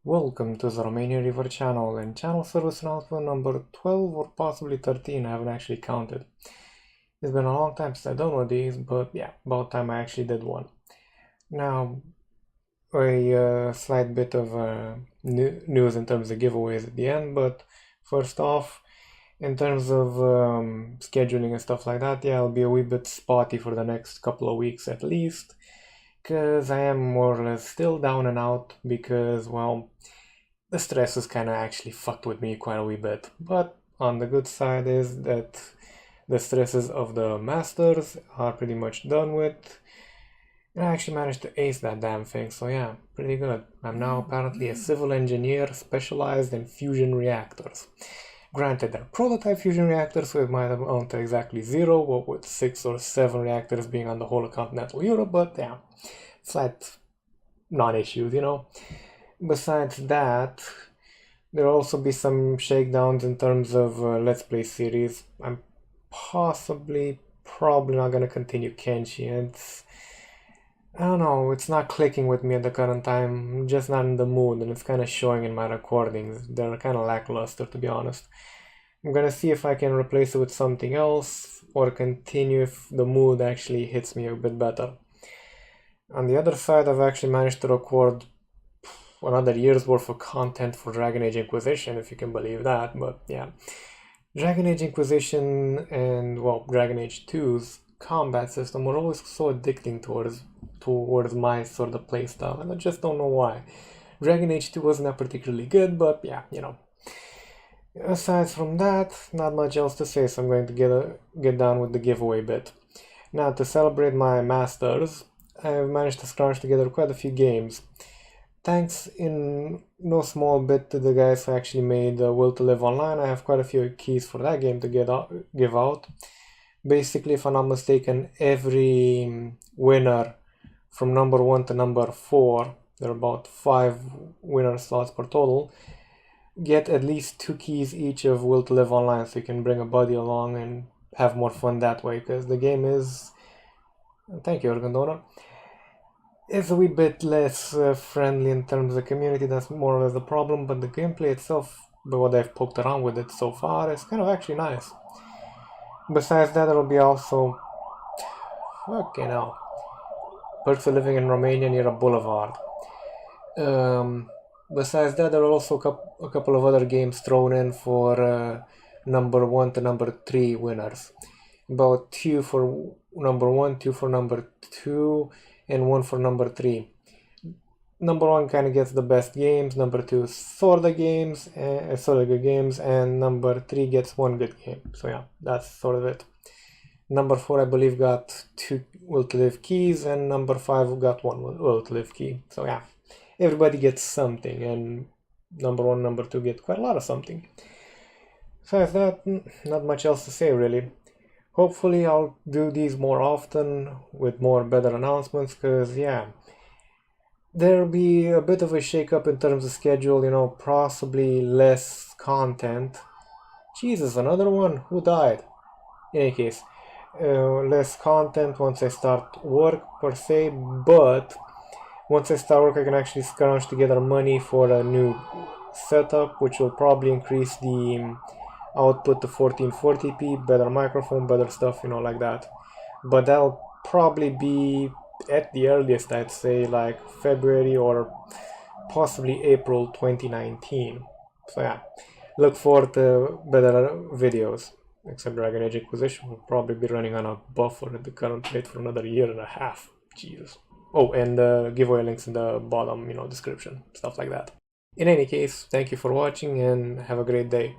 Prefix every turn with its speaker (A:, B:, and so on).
A: Welcome to the Romanian Reaver channel and channel service announcement number 12 or possibly 13, I haven't actually counted. It's been a long time since I've done one of these, but yeah, about time I actually did one. Now, a slight bit of news in terms of giveaways at the end, but first off, in terms of scheduling and stuff like that, yeah, I'll be a wee bit spotty for the next couple of weeks at least, because I am more or less still down and out because, well, the stress has kind of actually fucked with me quite a wee bit. But on the good side is that the stresses of the masters are pretty much done with. And I actually managed to ace that damn thing, so yeah, pretty good. I'm now apparently a civil engineer specialized in fusion reactors. Granted, they're prototype fusion reactors, so it might amount to exactly 0, what with 6 or 7 reactors being on the whole of continental Europe, but yeah, flat non-issues, you know. Besides that, there'll also be some shakedowns in terms of Let's Play series. I'm probably not gonna continue Kenshi. I don't know, it's not clicking with me at the current time. I'm just not in the mood, and it's kind of showing in my recordings. They're kind of lackluster, to be honest. I'm gonna see if I can replace it with something else, or continue if the mood actually hits me a bit better. On the other side, I've actually managed to record another year's worth of content for Dragon Age Inquisition, if you can believe that, but yeah. Dragon Age Inquisition and, well, Dragon Age 2's combat system were always so addicting towards my sort of playstyle, and I just don't know why. Dragon Age 2 wasn't that particularly good, but yeah, you know. Aside from that, not much else to say, so I'm going to get down with the giveaway bit. Now, to celebrate my masters, I've managed to scrounge together quite a few games. Thanks in no small bit to the guys who actually made Will to Live Online. I have quite a few keys for that game to give out. Basically, if I'm not mistaken, every winner from number 1 to number 4, there are about 5 winner slots per total, get at least 2 keys each of Will to Live Online, so you can bring a buddy along and have more fun that way, because the game is... Thank you, Organ Donor. It's a wee bit less friendly in terms of the community, that's more or less the problem, but the gameplay itself, by what I've poked around with it so far, is kind of actually nice. Besides that, there will be also... fucking hell. Perks of living in Romania near a boulevard. Besides that, there are also a couple of other games thrown in for number 1 to number 3 winners. About 2 for number 1, 2 for number 2, and 1 for number 3. Number 1 kind of gets the best games, number 2 sort of good games, and number 3 gets 1 good game. So yeah, that's sort of it. Number 4, I believe, got 2 Will to Live keys, and number 5 got 1 Will to Live key. So yeah, everybody gets something, and number 1 and number 2 get quite a lot of something. Besides that, not much else to say really. Hopefully I'll do these more often with more better announcements, because yeah, there'll be a bit of a shake-up in terms of schedule, you know, possibly less content. Jesus, another one? Who died? In any case, less content once I start work per se, but once I start work I can actually scrounge together money for a new setup, which will probably increase the output to 1440p, better microphone, better stuff, you know, like that. But that'll probably be at the earliest, I'd say, like February or possibly April 2019. So yeah, look forward to better videos. Except Dragon Age Inquisition will probably be running on a buffer at the current rate for another year and a half. Jesus. Oh, and giveaway links in the bottom, you know, description, stuff like that. In any case, thank you for watching and have a great day.